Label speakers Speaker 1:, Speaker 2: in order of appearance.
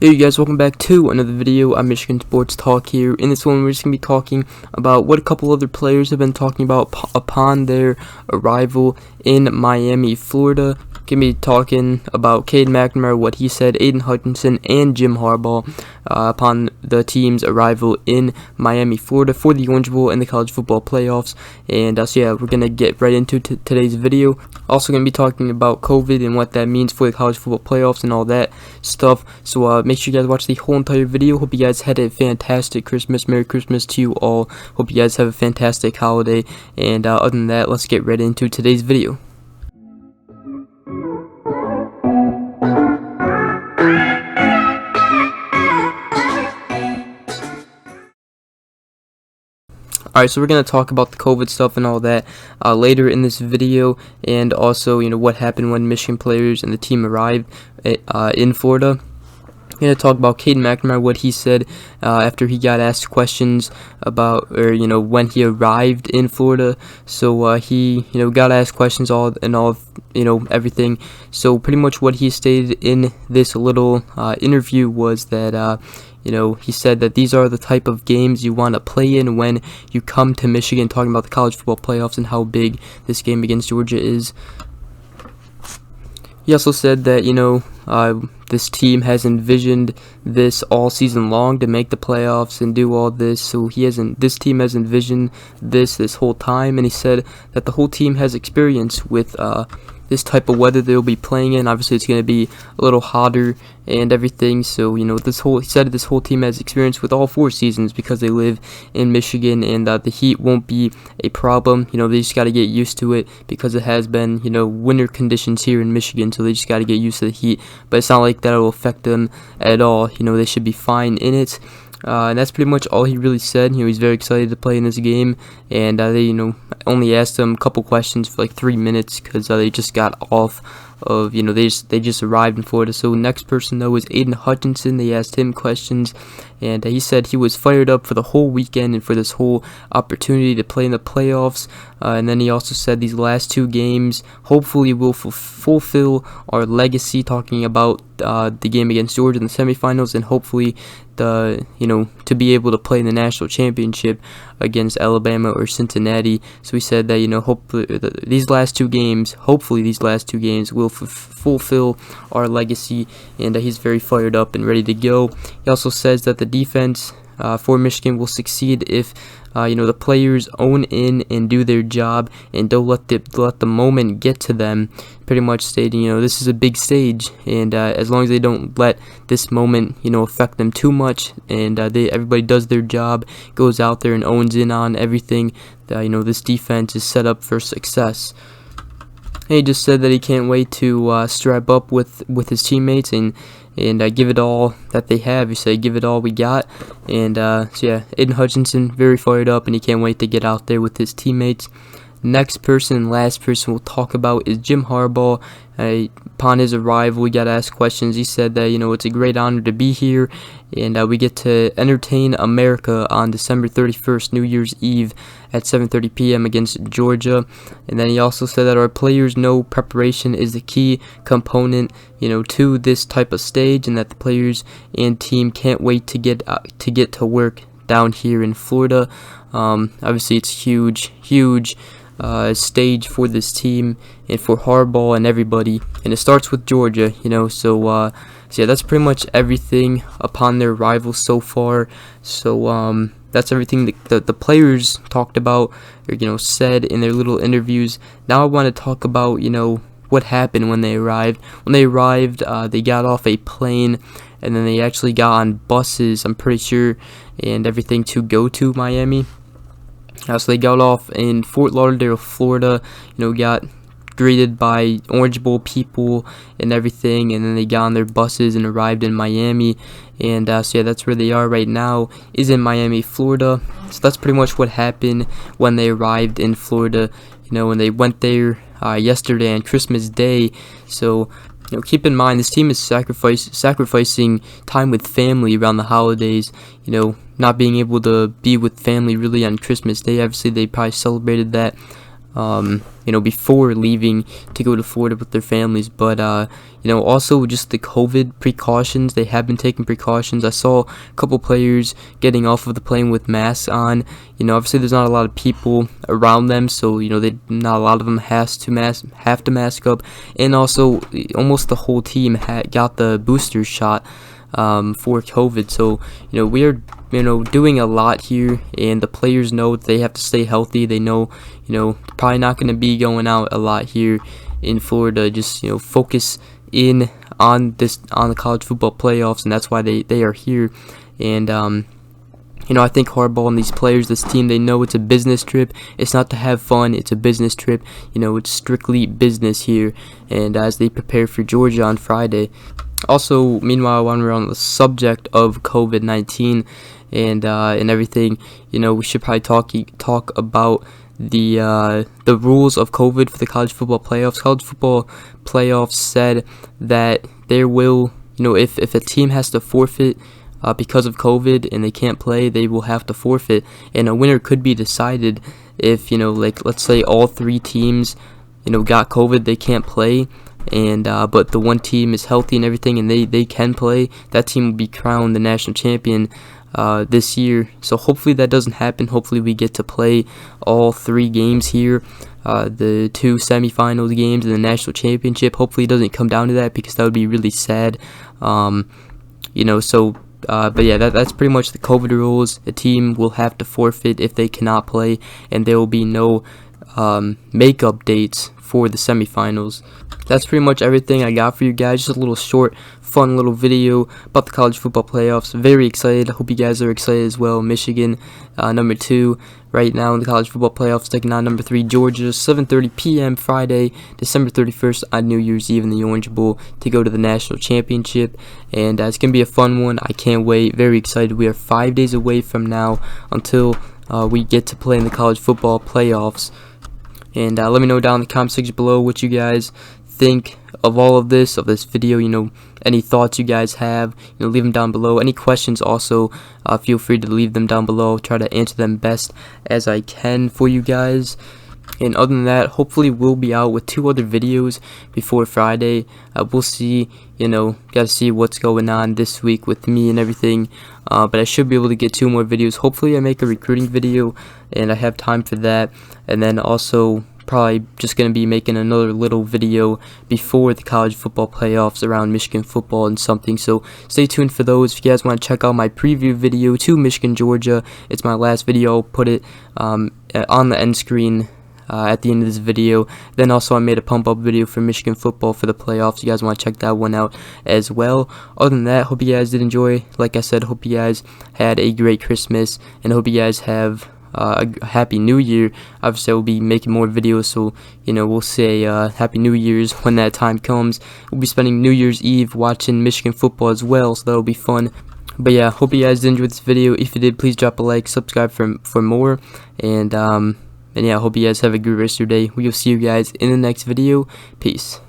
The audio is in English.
Speaker 1: Hey you guys, welcome back to another video. I'm Michigan Sports Talk here. In this one, we're just going to be talking about what a couple other players have been talking about upon their arrival in Miami, Florida. Going to be talking about Cade McNamara, what he said, Aiden Hutchinson, and Jim Harbaugh upon the team's arrival in Miami, Florida for the Orange Bowl and the college football playoffs. And so yeah, we're going to get right into today's video. Also going to be talking about COVID and what that means for the college football playoffs and all that stuff. So make sure you guys watch the whole entire video. Hope you guys had a fantastic Christmas. Merry Christmas to you all. Hope you guys have a fantastic holiday. And other than that, let's get right into today's video. Alright, so we're going to talk about the COVID stuff and all that later in this video, and also, what happened when Michigan players and the team arrived in Florida. I'm going to talk about Cade McNamara, what he said after he got asked questions about, when he arrived in Florida. So he, got asked questions everything. So pretty much what he stated in this little interview was that, he said that these are the type of games you want to play in when you come to Michigan, talking about the college football playoffs and how big this game against Georgia is. He also said that, this team has envisioned this all season long to make the playoffs and do all this. So this team has envisioned this whole time, and he said that the whole team has experience with this type of weather they'll be playing in. Obviously, it's going to be a little hotter and everything. So, he said this whole team has experience with all 4 seasons because they live in Michigan, and the heat won't be a problem. They just got to get used to it because it has been, winter conditions here in Michigan. So they just got to get used to the heat. But it's not like that will affect them at all. They should be fine in it. And that's pretty much all he really said. He's very excited to play in this game, and they, only asked him a couple questions for like 3 minutes because they just got off of, they just arrived in Florida. So next person though is Aiden Hutchinson. They asked him questions, and he said he was fired up for the whole weekend and for this whole opportunity to play in the playoffs. And then he also said these last 2 games hopefully will fulfill our legacy, talking about the game against Georgia in the semifinals, and hopefully to be able to play in the national championship against Alabama or Cincinnati. So he said that hopefully these last 2 games will fulfill our legacy, and he's very fired up and ready to go. He also says that the defense for Michigan will succeed if the players own in and do their job and don't let the moment get to them. Pretty much stating, this is a big stage, and as long as they don't let this moment, affect them too much, and everybody does their job, goes out there and owns in on everything, this defense is set up for success. And he just said that he can't wait to strap up with his teammates and give it all that they have. He said, give it all we got. And so yeah, Aiden Hutchinson, very fired up, and he can't wait to get out there with his teammates. Next person and last person we'll talk about is Jim Harbaugh. Upon his arrival, we got asked questions. He said that, it's a great honor to be here, and we get to entertain America on December 31st, New Year's Eve at 7:30 p.m. against Georgia. And then he also said that our players know preparation is the key component, to this type of stage, and that the players and team can't wait to get to work down here in Florida. Obviously, it's huge stage for this team and for Harbaugh and everybody, and it starts with Georgia, so yeah, that's pretty much everything upon their arrival so far. So that's everything that the players talked about, or said in their little interviews. Now I want to talk about what happened when they arrived. When they arrived, they got off a plane, and then they actually got on buses, I'm pretty sure, and everything to go to Miami. So they got off in Fort Lauderdale, Florida, got greeted by Orange Bowl people and everything, and then they got on their buses and arrived in Miami. And so yeah, that's where they are right now, is in Miami, Florida. So that's pretty much what happened when they arrived in Florida, when they went there yesterday on Christmas Day. So keep in mind, this team is sacrificing time with family around the holidays, not being able to be with family really on Christmas Day. Obviously, they probably celebrated that before leaving to go to Florida with their families. But also just the COVID precautions, they have been taking precautions. I saw a couple players getting off of the plane with masks on. Obviously there's not a lot of people around them, so not a lot of them have to mask up. And also almost the whole team got the booster shot for COVID. So we are doing a lot here, and the players know that they have to stay healthy. They know probably not going to be going out a lot here in Florida. Just focus in on the college football playoffs, and that's why they are here. And I think Harbaugh and these players, this team, they know it's a business trip. It's not to have fun. It's a business trip. It's strictly business here. And as they prepare for Georgia on Friday. Also, meanwhile, when we're on the subject of COVID-19 and everything, we should probably talk about the rules of COVID for the college football playoffs. College football playoffs said that there will, if a team has to forfeit because of COVID and they can't play, they will have to forfeit, and a winner could be decided if let's say all three teams got COVID, they can't play, and but the one team is healthy and everything, and they can play. That team will be crowned the national champion this year. So hopefully that doesn't happen. Hopefully we get to play all three games here, the two semifinals games and the national championship. Hopefully it doesn't come down to that, because that would be really sad. But yeah, that's pretty much the COVID rules. A team will have to forfeit if they cannot play, and there will be no makeup dates for the semifinals. That's pretty much everything I got for you guys. Just a little short, fun little video about the college football playoffs. Very excited. I hope you guys are excited as well. Michigan, number 2 right now in the college football playoffs, taking on number 3 Georgia. 7:30 p.m. Friday, December 31st on New Year's Eve in the Orange Bowl to go to the national championship. And it's going to be a fun one. I can't wait. Very excited. We are 5 days away from now until we get to play in the college football playoffs. And let me know down in the comment section below what you guys think of all of this video. Any thoughts you guys have, leave them down below. Any questions also, feel free to leave them down below. I'll try to answer them best as I can for you guys. And other than that, hopefully we'll be out with 2 other videos before Friday. We'll see, gotta see what's going on this week with me and everything. But I should be able to get 2 more videos. Hopefully I make a recruiting video and I have time for that. And then also probably just going to be making another little video before the college football playoffs around Michigan football and something. So stay tuned for those. If you guys want to check out my preview video to Michigan, Georgia, it's my last video. I'll put it on the end screen at the end of this video. Then also I made a pump up video for Michigan football for the playoffs. You guys want to check that one out as well. Other than that, hope you guys did enjoy. Like I said, hope you guys had a great Christmas, and hope you guys have a happy new year. Obviously I will be making more videos, so we'll say happy New Year's when that time comes. We'll be spending New Year's Eve watching Michigan football as well, so that'll be fun. But yeah, hope you guys did enjoy this video. If you did, please drop a like, subscribe for more, and yeah, I hope you guys have a good rest of your day. We will see you guys in the next video. Peace.